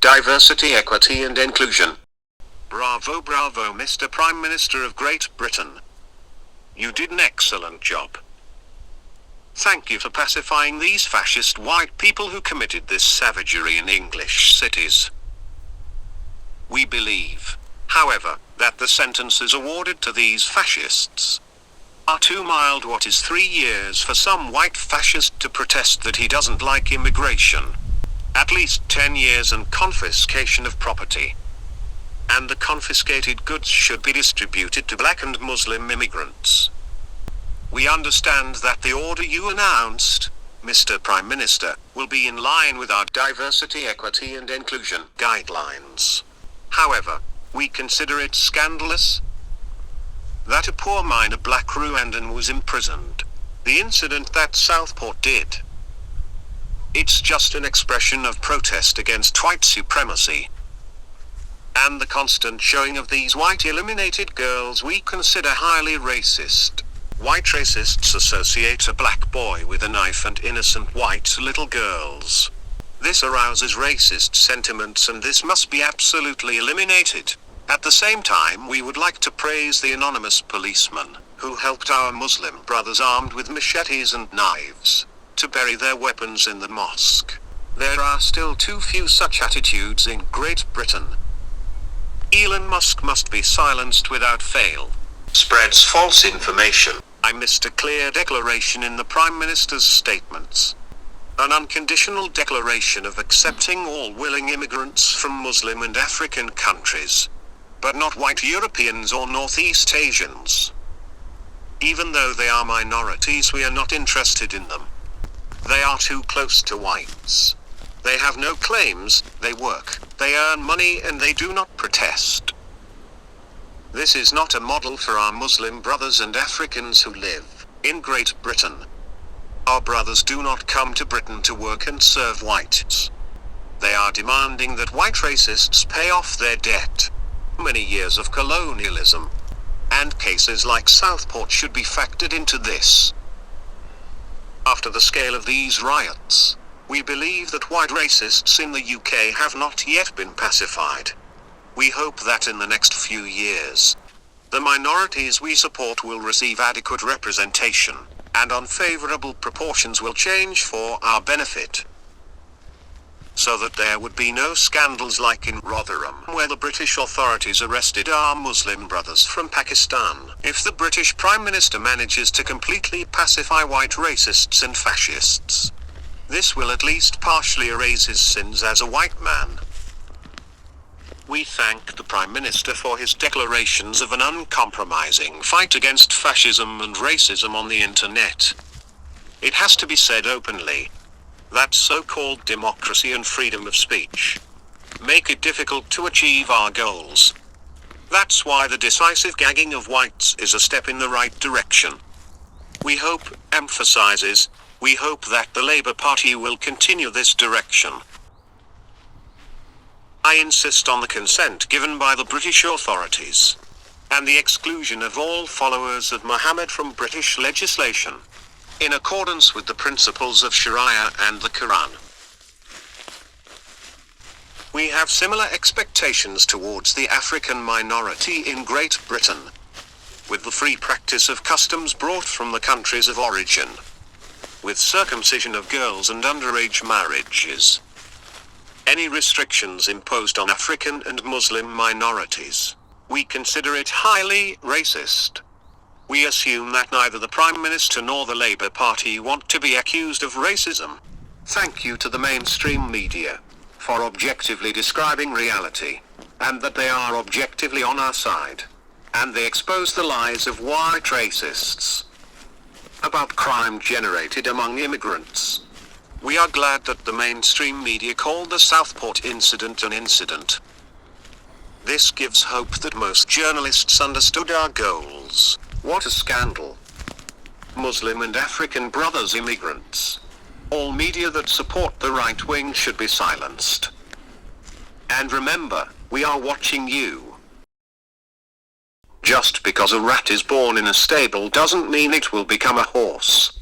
diversity, equity and inclusion. Bravo, bravo, Mr. Prime Minister of Great Britain. You did an excellent job. Thank you for pacifying these fascist white people who committed this savagery in English cities. We believe, however, that the sentences awarded to these fascists are too mild. What is 3 years for some white fascist to protest that he doesn't like immigration? At least 10 years and confiscation of property. And the confiscated goods should be distributed to black and Muslim immigrants. We understand that the order you announced, Mr. Prime Minister, will be in line with our diversity, equity and inclusion guidelines. However, we consider it scandalous that a poor miner black Rwandan was imprisoned. The incident that Southport did. It's just an expression of protest against white supremacy. And the constant showing of these white illuminated girls we consider highly racist. White racists associate a black boy with a knife and innocent white little girls. This arouses racist sentiments and this must be absolutely eliminated. At the same time, we would like to praise the anonymous policeman who helped our Muslim brothers armed with machetes and knives to bury their weapons in the mosque. There are still too few such attitudes in Great Britain. Elon Musk must be silenced without fail. Spreads false information. I missed a clear declaration in the Prime Minister's statements. An unconditional declaration of accepting all willing immigrants from Muslim and African countries, but not white Europeans or Northeast Asians. Even though they are minorities, we are not interested in them. They are too close to whites. They have no claims, they work, they earn money and they do not protest. This is not a model for our Muslim brothers and Africans who live in Great Britain. Our brothers do not come to Britain to work and serve whites. They are demanding that white racists pay off their debt. Many years of colonialism and cases like Southport should be factored into this. After the scale of these riots, we believe that white racists in the UK have not yet been pacified. We hope that in the next few years, the minorities we support will receive adequate representation, and unfavorable proportions will change for our benefit. So that there would be no scandals like in Rotherham, where the British authorities arrested our Muslim brothers from Pakistan. If the British Prime Minister manages to completely pacify white racists and fascists, this will at least partially erase his sins as a white man. We thank the Prime Minister for his declarations of an uncompromising fight against fascism and racism on the internet. It has to be said openly that so-called democracy and freedom of speech make it difficult to achieve our goals. That's why the decisive gagging of whites is a step in the right direction. We hope that the Labour Party will continue this direction. I insist on the consent given by the British authorities, and the exclusion of all followers of Muhammad from British legislation, in accordance with the principles of Sharia and the Quran. We have similar expectations towards the African minority in Great Britain, with the free practice of customs brought from the countries of origin, with circumcision of girls and underage marriages. Any restrictions imposed on African and Muslim minorities, we consider it highly racist. We assume that neither the Prime Minister nor the Labour Party want to be accused of racism. Thank you to the mainstream media for objectively describing reality, and that they are objectively on our side, and they expose the lies of white racists about crime generated among immigrants. We are glad that the mainstream media called the Southport incident an incident. This gives hope that most journalists understood our goals. What a scandal. Muslim and African brothers immigrants. All media that support the right wing should be silenced. And remember, we are watching you. Just because a rat is born in a stable doesn't mean it will become a horse.